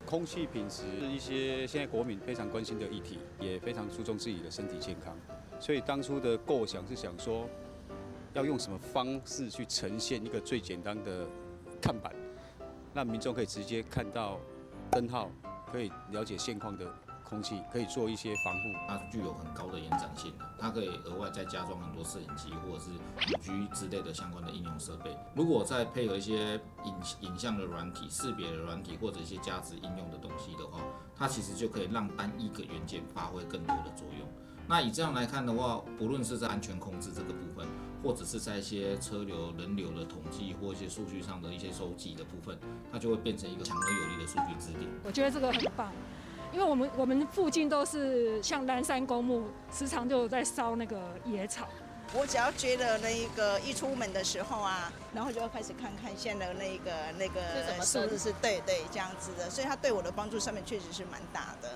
空气品质是一些现在国民非常关心的议题，也非常注重自己的身体健康。所以当初的构想是想说，要用什么方式去呈现一个最简单的看板，让民众可以直接看到灯号，可以了解现况的空气，可以做一些防护。它具有很高的延展性，它可以额外再加装很多摄影机或者是5G 之类的相关的应用设备。如果再配合一些影像的软体、识别的软体或者一些价值应用的东西的话，它其实就可以让单一个元件发挥更多的作用。那以这样来看的话，不论是在安全控制这个部分，或者是在一些车流、人流的统计或一些数据上的一些收集的部分，它就会变成一个强而有力的数据支点。我觉得这个很棒。因为我们附近都是像南山公墓，时常就有在烧那个野草。我只要觉得那个一出门的时候啊，然后就要开始看看现在的那个数字是对这样子的，所以它对我的帮助上面确实是蛮大的。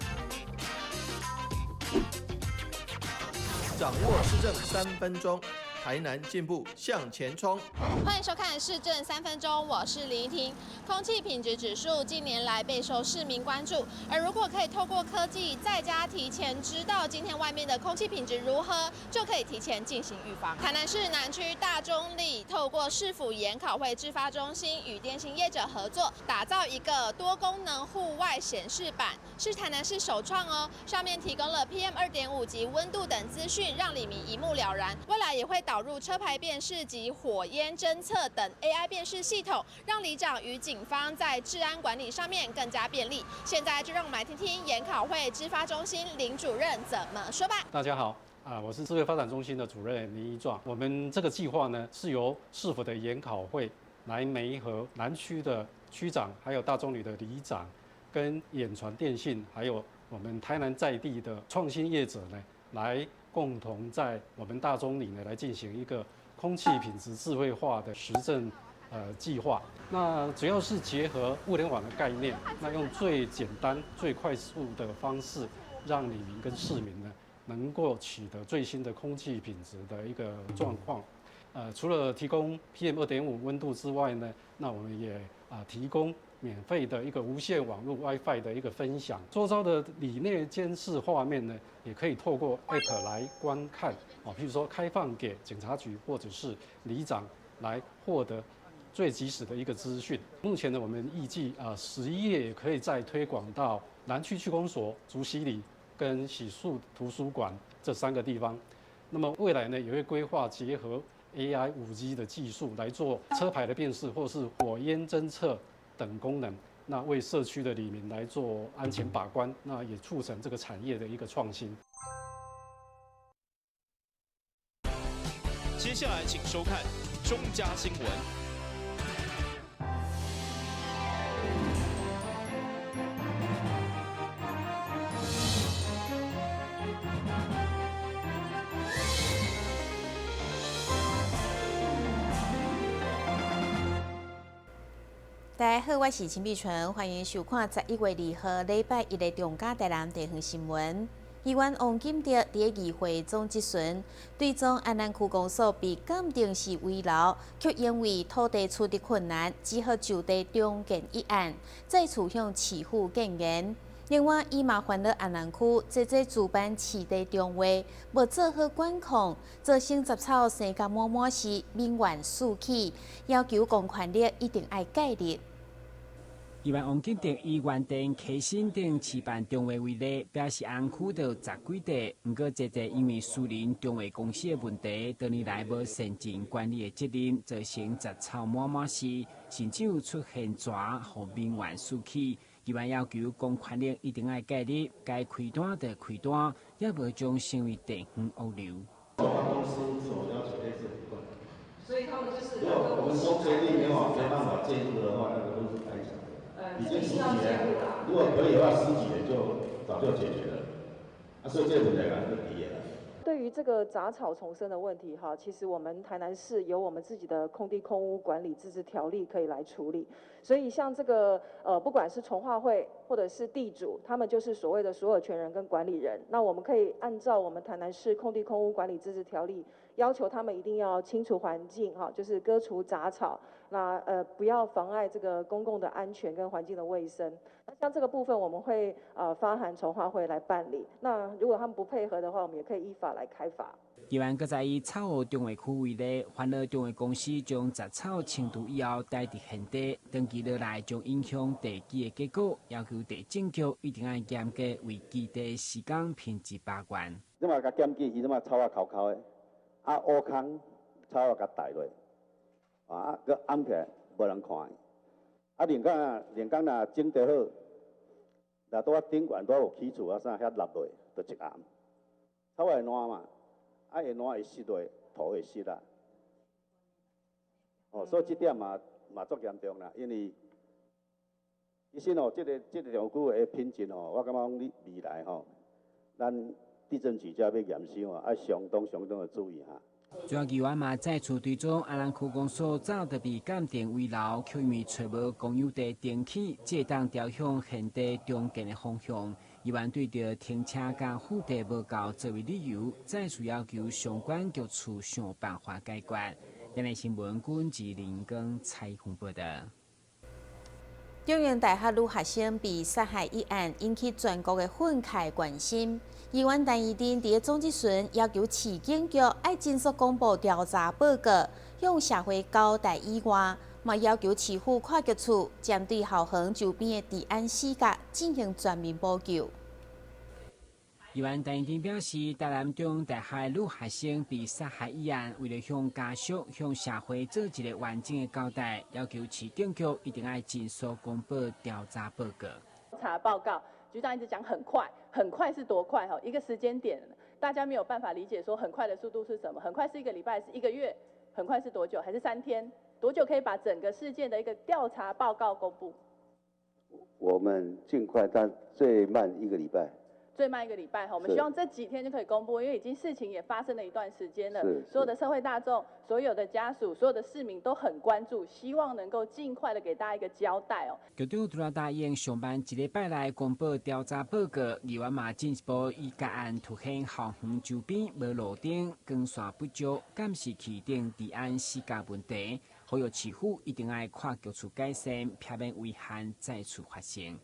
掌握市政3分钟，台南进步向前冲。欢迎收看《市政3分钟》，我是林依婷。空气品质指数近年来备受市民关注，而如果可以透过科技，在家提前知道今天外面的空气品质如何，就可以提前进行预防。台南市南区大中里透过市府研考会制发中心与电信业者合作，打造一个多功能户外显示板，是台南市首创哦。上面提供了 PM2.5及温度等资讯，让里民一目了然。未来也会导入车牌辨识及火焰侦测等 AI 辨识系统，让里长与警方在治安管理上面更加便利。现在就让我们来听听研考会制发中心林主任怎么说吧。大家好。我是智慧发展中心的主任林一壮。我们这个计划呢，是由市府的研考会来媒合南区的区长，还有大中里的里长，跟远传电信，还有我们台南在地的创新业者呢，来共同在我们大中里呢来进行一个空气品质智慧化的实证计划。那主要是结合物联网的概念，那用最简单、最快速的方式，让里民跟市民呢能够取得最新的空气品质的一个状况。除了提供 PM2.5温度之外呢，那我们也提供免费的一个无线网络 WiFi 的一个分享。周遭的里内监视画面呢，也可以透过 App 来观看譬如说开放给警察局或者是里长来获得最及时的一个资讯。目前呢，我们预计11月也可以再推广到南区区公所、竹溪里跟喜树图书馆这3个地方。那么未来呢，也会规划结合 AI、5G 的技术来做车牌的辨识，或是火焰侦测等功能，那为社区的里民来做安全把关，那也促成这个产业的一个创新。接下来请收看中嘉新闻。大家好，我是陈碧纯，欢迎收看11月2号礼拜一的中嘉台南地方新闻。议员王金德伫议会总质询，对中安南区公所被鉴定是危楼，却因为土地处理困难，只好就地重建一案，再次向市府建言。另外，伊嘛烦恼安南区这主办市地重划，无做好管控，造成杂草生甲满满是民怨四起，要求公权力一定要介入。议员王金德以原定开新店市办中划为例，表示安区都10几地，不过这因为私人中划公司的问题，多年来无善尽管理的责任，造成杂草满满市，甚至有出现蛇，互民怨四起。议员要求公权力一定要介入，该开单就开单，也无将成为地方恶流。公司所要求类似不管，所以他们就是如果我们说规定没办法介入的话，那个都是白讲的。已经10几年，如果可以的话，10几年就早就解决了。所以这个问题还是理解的。对于这个杂草丛生的问题，其实我们台南市有我们自己的空地空屋管理自治条例可以来处理。所以像这个不管是重划会或者是地主，他们就是所谓的所有权人跟管理人。那我们可以按照我们台南市空地空屋管理自治条例，要求他们一定要清除环境，就是割除杂草，那不要妨碍这个公共的安全跟环境的卫生。那像这个部分，我们会发函重划会来办理。那如果他们不配合的话，我们也可以依法来开罚。宜兰搁在以草湖中卫区为例，欢乐中卫公司将杂草清除以后带伫现地，长期落来将影响地基的结果，要求地政局一定要严格为基地施工品质把关。你嘛甲检举，伊即嘛草啊扣扣的，乌空草啊甲带落，佮暗起来无人看的。连讲若整得好，若拄顶悬拄有起厝啊啥，遐落落就一暗，草会烂嘛。下烂会湿落，土会湿啦。所以这点嘛足严重啦，因为其实这个长久的品质我感觉讲你未来咱地震局才要验收要相当的注意哈。主要议员嘛再次追踪安南区公所早就被鉴定危楼，却因为找无公有地登记，借当调向现地中间的方向。议员对着停车甲腹地无够作为理由，再次要求相关局处想办法解决。今日新闻管制林根采访报道。中原大学女学生被杀害一案引起全国的愤慨关心。议员陈义珍伫总质询要求市警局要尽速公布调查报告，向社会交代以外，嘛要求市府看局处针对校园周边的治安死角进行全面补救。议员陈义珍表示，台南中大学女学生被杀害一案，为了向家属、向社会做一个完整的交代，要求市警局一定要尽速公布调查报告。调查报告，局长一直讲很快，很快是多快？一个时间点，大家没有办法理解说很快的速度是什么？很快是1个礼拜，是1个月？很快是多久？还是3天？多久可以把整个事件的一个调查报告公布？我们尽快，但最慢1个礼拜。最慢1个礼拜我们希望这几天就可以公布，因为已经事情也发生了一段时间了，所有的社会大众、所有的家属、所有的市民都很关注，希望能够尽快的给大家一个交代哦。局长除了答应上班1礼拜来公布调查报告，议员嘛进一步以该案凸显校园周边无路灯、光线不足、监视器等治安死角问题，呼吁市府一定要跨局处改善，避免危害再次发生。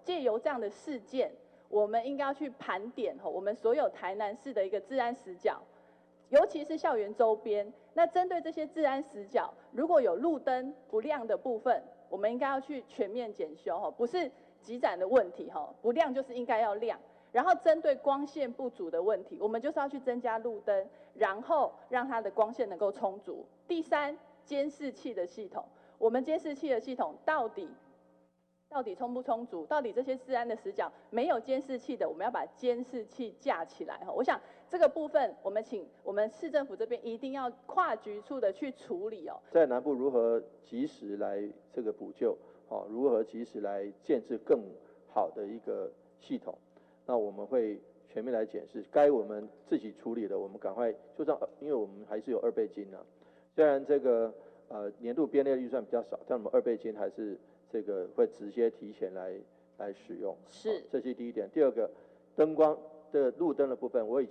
借由这样的事件，我们应该要去盘点我们所有台南市的一个治安死角，尤其是校园周边。那针对这些治安死角，如果有路灯不亮的部分，我们应该要去全面检修不是急展的问题不亮就是应该要亮。然后针对光线不足的问题，我们就是要去增加路灯，然后让它的光线能够充足。第三，监视器的系统，我们监视器的系统到底充不充足？到底这些治安的死角没有监视器的，我们要把监视器架起来我想这个部分，我们请我们市政府这边一定要跨局处的去处理在南部如何及时来这个补救如何及时来建制更好的一个系统，那我们会全面来检视，该我们自己处理的，我们赶快就让，因为我们还是有2倍金虽然这个年度编列预算比较少，但我们2倍金还是。这个会直接提前来使用，这是第一点。第二个，灯光的路灯的部分，我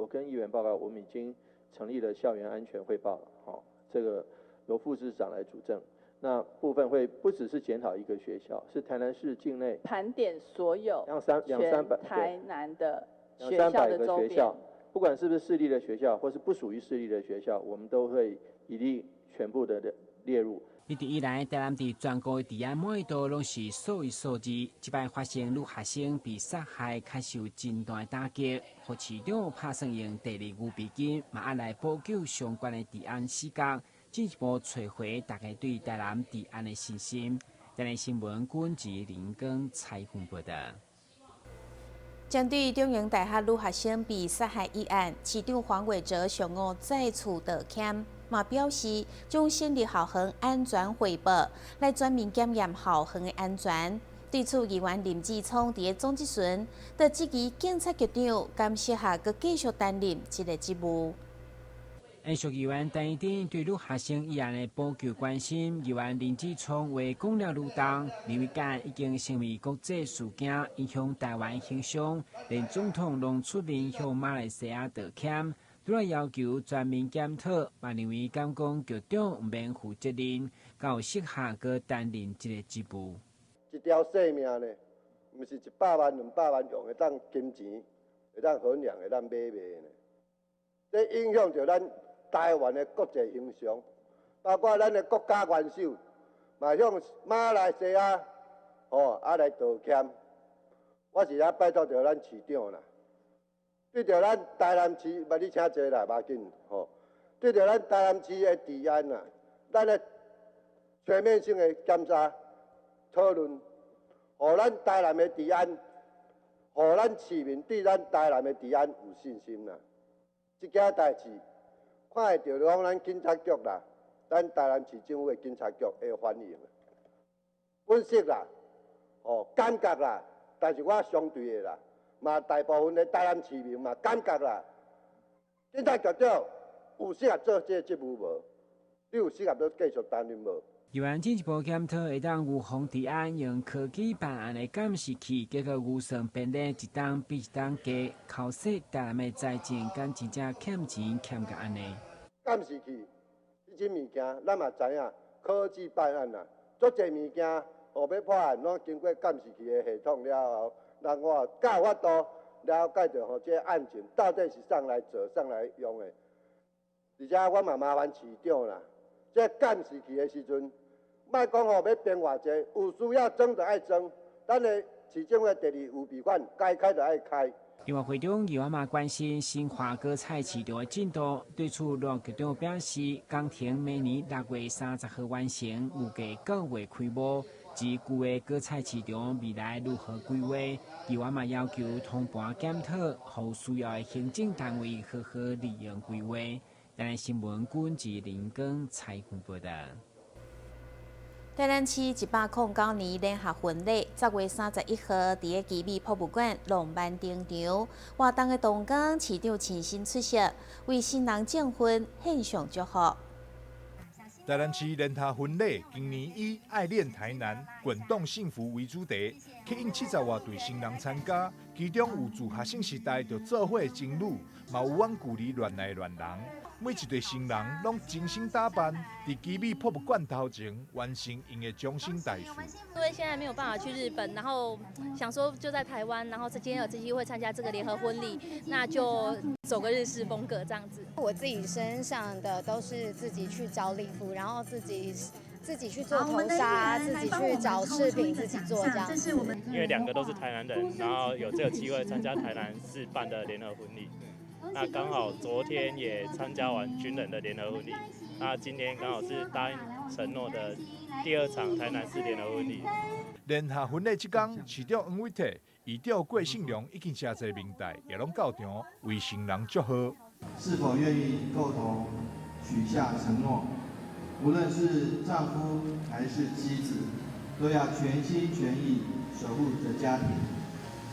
跟议员报告，我们已经成立了校园安全汇报了，这个由副市长来主政。那部分会不只是检讨一个学校，是台南市境内盘点所有全台南的学校的周边，不管是不是市立的学校，或是不属于市立的学校，我们都会一律全部的列入。一直以来，台南伫全国的治安满意度拢是数一数二。即摆发生女学生被杀害，确受真大打击。副市长拍算用第25倍金，嘛要来补救相关的治安死角，进一步找回大家对台南治安的信心。今日新闻管制林根采访报道。针对中原大学女学生被杀害一案，市长黄伟哲上午再次道歉。嘛表示，将成立校园安全汇报，来全面检验校园的安全。对此，议员林志聪伫总质询，就质疑警察局长敢适合佮继续担任这个职务。延续议员陈一丁对女学生议案的补救关心，议员林志聪话讲了愈重，认为间已经成为国际事件，影响台湾形象，连总统拢出面向马来西亚道歉，除了要求全面检讨，嘛认为监管局长唔免负责任，较适合去担任这个职务。一条性命呢，唔是100万、200万用会当金钱，会当衡量，会当买卖呢。这影响着咱台湾的国际形象，包括咱的国家元首，嘛向马来西亚来道歉。我是拜托着咱市长啦，对着咱台南市，你请坐来，无要紧对着咱台南市的治安啦，咱的全面性的检查讨论，互咱台南的治安，互咱市民对咱台南的治安有信心啦。这件代志。看会到讲咱警察局啦，咱台南市政府的警察局会反映啦，分析啦，感觉啦，但是我相对的啦，嘛大部分的台南市民嘛感觉啦，警察局长有适合做这个职务无？你有适合要继续担任无？议员进一步检讨，会当预防治安用科技办案的监视器，结果预算变得一档比一档低，考试台南的财政敢真正欠钱欠到安尼。监视器，这物件咱嘛知影，科技办案啦，足侪物件，要破案，拢经过监视器的系统了后，人我才有法度了解到这案情到底是上来做、上来用的。而且我嘛麻烦市长啦，这监视器的时阵。莫讲要编偌济，有需要争就爱争。咱的市政府第2有备款，该开就爱开。另外，会中议员嘛关心新华歌菜市场的进度，对此陆局长表示，工程明年6月30号完成，预计9月开幕。至于旧的歌菜市场未来如何规划，议员嘛要求通盘检讨，让需要的行政单位好好利用规划。台南新闻军自林根采访报道。台南市109年联合婚礼10月31号伫个奇美博物馆浪漫登场，活动的同工市长亲身出席，为新人证婚献上祝福。台南市联合婚礼今年以“爱恋台南，滚动幸福”为主题，吸引70多对新人参加，其中有自学生时代就做伙的情侣，嘛有往距离恋爱的恋人。每一对新人拢精心打扮，伫奇美博物馆头前完成因的终身大事。因为现在没有办法去日本，然后想说就在台湾，然后今天有机会参加这个联合婚礼，那就走个日式风格这样子。我自己身上的都是自己去找礼服，然后自己去做头纱，自己去找饰品，自己做这样子。因为2个都是台南人，然后有这个机会参加台南市办的联合婚礼。那刚好昨天也参加完军人的联合婚礼，那今天刚好是答应承诺的第2场台南市联合婚礼。联合婚礼这天，市长黄伟泰、议长郭信良以及真侪明代也拢到场为新人祝贺。是否愿意共同许下承诺？无论是丈夫还是妻子，都要全心全意守护着家庭，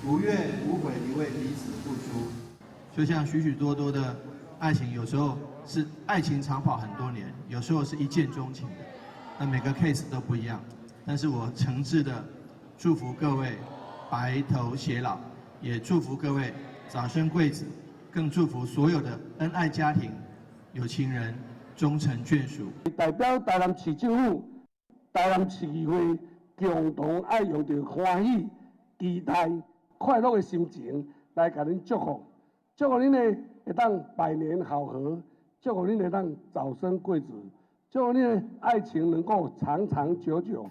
无怨无悔地为彼此付出。就像许许多多的爱情，有时候是爱情长跑很多年，有时候是一见钟情的，那每个 case 都不一样。但是我诚挚的祝福各位白头偕老，也祝福各位早生贵子，更祝福所有的恩爱家庭、有情人终成眷属。代表台南市政府、台南市议会共同爱用着欢喜、期待、快乐的心情来给您祝福。祝福恁呢会当百年好合，祝福恁会当早生贵子，祝福恁的爱情能够长长久久。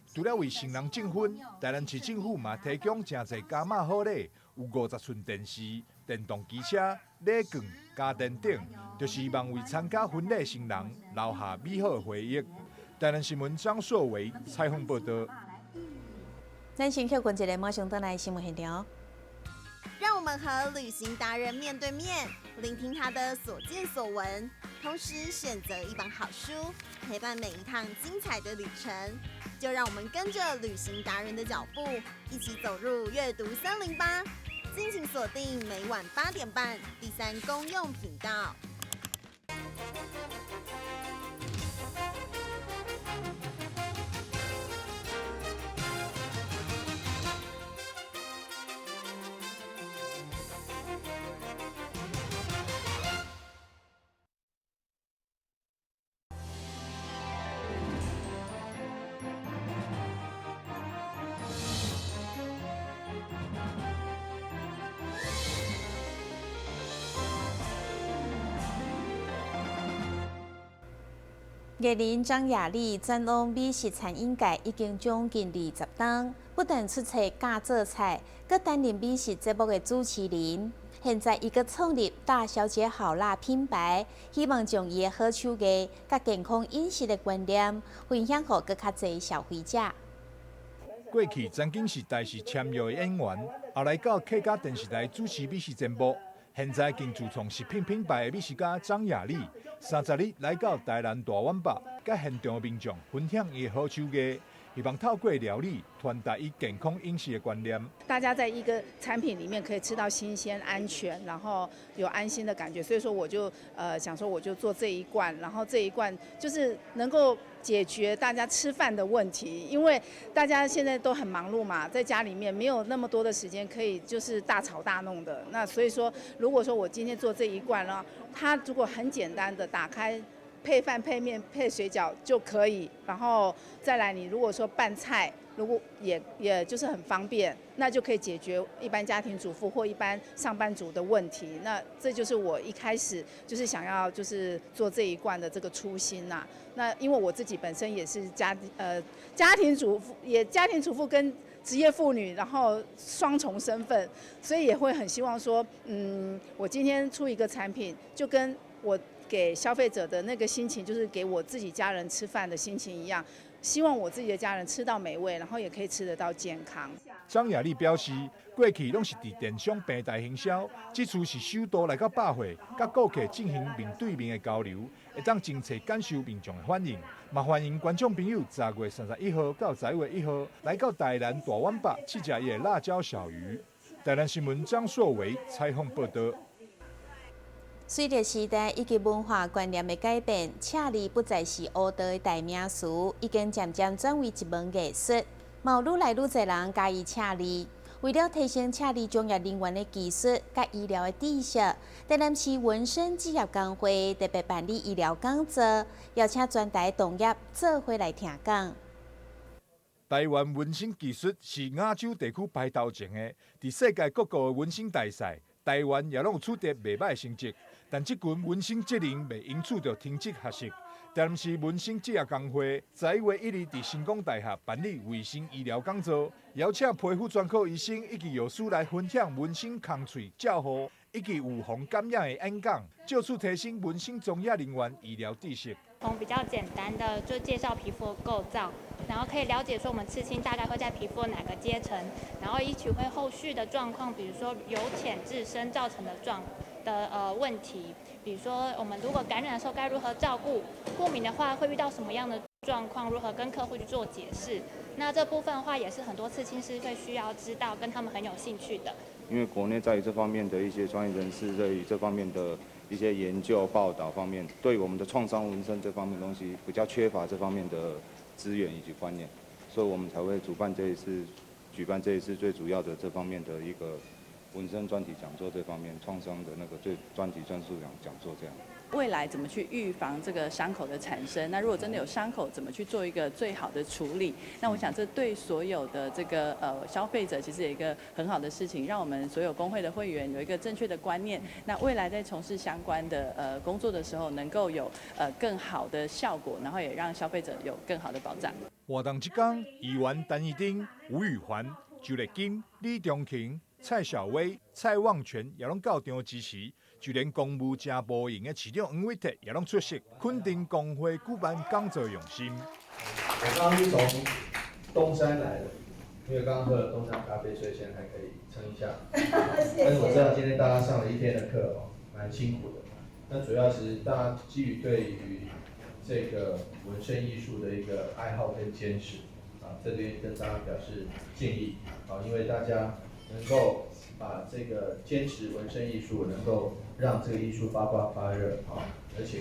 除了为新人证婚，台南市政府嘛提供真侪加码好礼，有50寸电视、电动机车、礼券、家电等，就是希望为参加婚礼新人留下美好回忆。台南新闻张硕维采访报道。咱先休困一下，马上回来新闻现场。让我们和旅行达人面对面，聆听他的所见所闻，同时选择一本好书，陪伴每一趟精彩的旅程。就让我们跟着旅行达人的脚步，一起走入阅读森林吧！敬请锁定每晚8点半第3公用频道。艺人张雅丽展望美食餐饮界已经将近20年，不但出册教做菜，搁担任美食节目的主持人。现在伊搁创立大小姐好辣品牌，希望将伊的好手艺、甲健康饮食的观念分享给更较侪消费者。过去曾经是台视签约的演员，后来到客家电视台主持美食节目。现在经自创食品品牌的美食家张雅丽，30日来到台南大碗北，甲现场的民众分享伊的好手艺，希望透过料理传达伊健康饮食的观念。大家在一个产品里面可以吃到新鲜、安全，然后有安心的感觉，所以说我就想说我就做这一罐，然后这一罐就是能够解决大家吃饭的问题，因为大家现在都很忙碌嘛，在家里面没有那么多的时间可以就是大炒大弄的。那所以说，如果说我今天做这一罐呢，它如果很简单的打开配饭、配面、配水饺就可以，然后再来你如果说拌菜，如果也就是很方便，那就可以解决一般家庭主妇或一般上班族的问题。那这就是我一开始就是想要就是做这一罐的这个初心呐。那因为我自己本身也是家庭主妇跟职业妇女，然后双重身份，所以也会很希望说，我今天出一个产品，就跟我给消费者的那个心情，就是给我自己家人吃饭的心情一样。希望我自己的家人吃到美味，然后也可以吃得到健康。张雅丽表示，过去拢是伫电商平台行销，这次是首度来到百货，甲顾客进行面对面的交流，会当精确感受民众的反应。嘛欢迎观众朋友10月31号到11月1号来到台南大碗北去吃伊的辣椒小鱼。台南新闻张硕维采访报道。随着时代以及文化观念的改变，赤字不再是黑道的代名词，已经渐渐转为一门艺术。嘛有愈来愈侪人介意赤字。为了提升赤字从业人员的技术甲医疗的知识，台南市纹身职业工会特别办理医疗讲座，邀请全台同业做伙来听讲。台湾纹身技术是亚洲地区排头前的，伫世界各国的纹身大赛，台湾也拢有取得袂歹的成绩。但这群纹身职人未因此就停职学习。台南市纹身职业工会11月1日伫成功大学办理卫生医疗讲座，邀请皮肤专科医生以及药师来分享纹身空喙、照护以及预防感染的演讲，就此提升纹身从业人员医疗知识。从比较简单的就介绍皮肤的构造，然后可以了解说我们刺青大概会在皮肤的哪个阶层，然后一起会后续的状况，比如说由浅至深造成的问题，比如说我们如果感染的时候该如何照顾，过敏的话会遇到什么样的状况，如何跟客户去做解释。那这部分的话也是很多刺青师会需要知道，跟他们很有兴趣的。因为国内在于这方面的一些专业人士，对于这方面的一些研究报道方面，对我们的创伤纹身这方面东西比较缺乏这方面的资源以及观念，所以我们才会举办这一次最主要的这方面的一个纹身专题讲座，这方面创伤的那个最专题专述讲座这样。未来怎么去预防这个伤口的产生？那如果真的有伤口，怎么去做一个最好的处理？那我想这对所有的这个消费者其实有一个很好的事情，让我们所有工会的会员有一个正确的观念。那未来在从事相关的工作的时候，能够有更好的效果，然后也让消费者有更好的保障。活动期间，议员陈义丁、吴宇环、周丽金、李中庭、蔡小薇、蔡旺全也拢到场支持。就连公务正部营的市长黄伟哲也拢出席，肯定工会举办讲座用心。我刚刚是从东山来的，因为刚刚喝了东山咖啡，所以现在还可以撑一下。但是我知道今天大家上了一天的课哦，蛮辛苦的。那主要是大家基于对于这个纹身艺术的一个爱好跟坚持啊，这边跟大家表示敬意啊，因为大家能够把这个坚持纹身艺术，能够让这个艺术发光发热啊，而且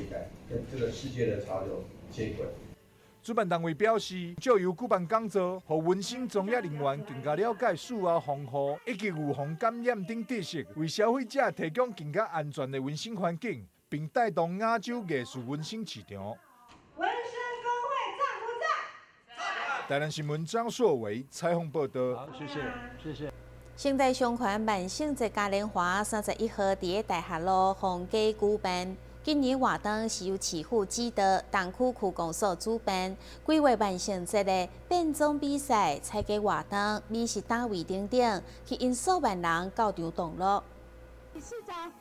跟这个世界的潮流接轨。主办单位表示，借由举办讲座，让纹身从业人员更加了解术后防护以及预防感染等知识，为消费者提供更加安全的纹身环境，并带动亚洲艺术纹身市场。纹身工会在不在？台南新闻张硕维采访报道。好，谢谢。现代商圈万圣节嘉年华31号伫大学路皇家举办。今年活动是由市府指导东区区公所主办，规划万圣节的变装比赛、采购活动、美食大会等等，吸引数万人到场同乐。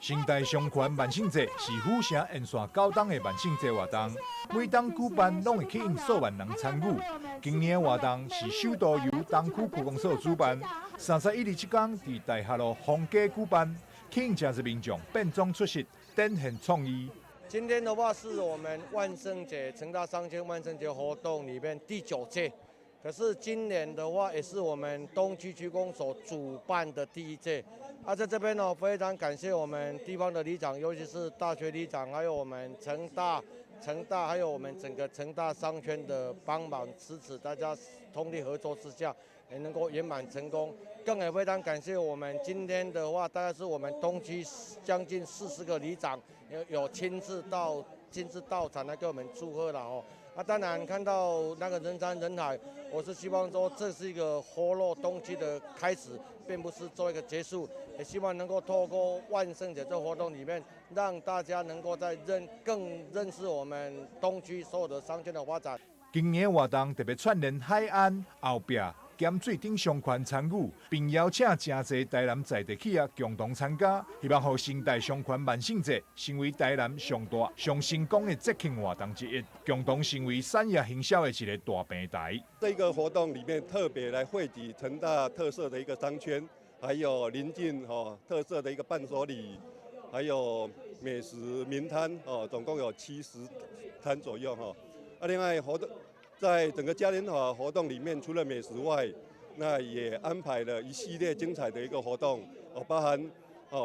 新代商圈万圣节是府城沿线9档的万圣节活动，每档举办拢会吸引数万人参与。今年的活动是首度由东区区公所主办，31日这天伫大学路皇家举办，吸引真侪民众变装出席，展现创意。今天的话是我们万圣节成大商圈万圣节活动里面第9届，可是今年的话也是我们东区区公所主办的第1届。在这边呢，非常感谢我们地方的里长，尤其是大学里长，还有我们成大，还有我们整个成大商圈的帮忙支持，大家通力合作之下，也能够圆满成功。更也非常感谢我们今天的话，大概是我们东区将近40个里长有亲自到场来给我们祝贺了哦。当然看到那个人山人海，我是希望说这是一个活络东区的开始，并不是做一个结束。也希望能够透过万圣节这活动里面，让大家能够更认识我们东区所有的商圈的发展。今年活动特别串联海岸、后壁、咸水等商圈参与，并邀请真侪台南在地企业共同参加，希望让新代商圈万圣节成为台南上大、上成功的节庆活动之一，共同成为产业行销的一个大平台。这个活动里面特别来汇集成大特色的一个商圈，还有邻近特色的一个伴手礼，还有美食名摊总共有70摊左右另外活动在整个嘉年华活动里面，除了美食外，那也安排了一系列精彩的一个活动包含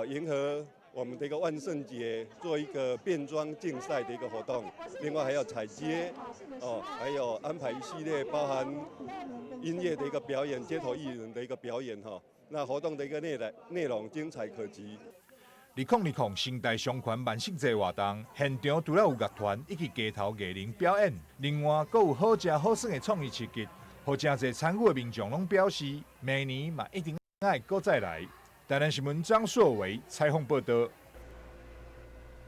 迎合我们的一个万圣节做一个变装竞赛的一个活动，另外还有踩街还有安排一系列包含音乐的一个表演，街头艺人的一个表演那活动的一个内容精彩可期。2020新代商圈万圣节活动现场除了有乐团以及街头艺人表演，另外还有好食好耍的创意市集，和真侪参与的民众拢表示，明年嘛一定爱再再来。台南新闻张硕维采访报道。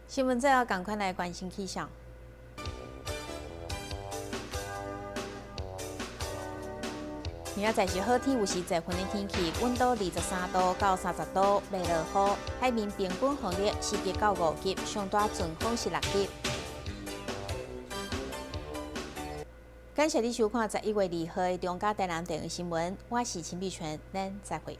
新闻最后赶快来关心气象。明仔载是好天，有时节份的天气，温度23度到30度，袂落雨。海面平均风力4级到5级，上大阵风是6级。感谢你收看11月2号的中嘉台南电视新闻，我是陈碧泉，咱再会。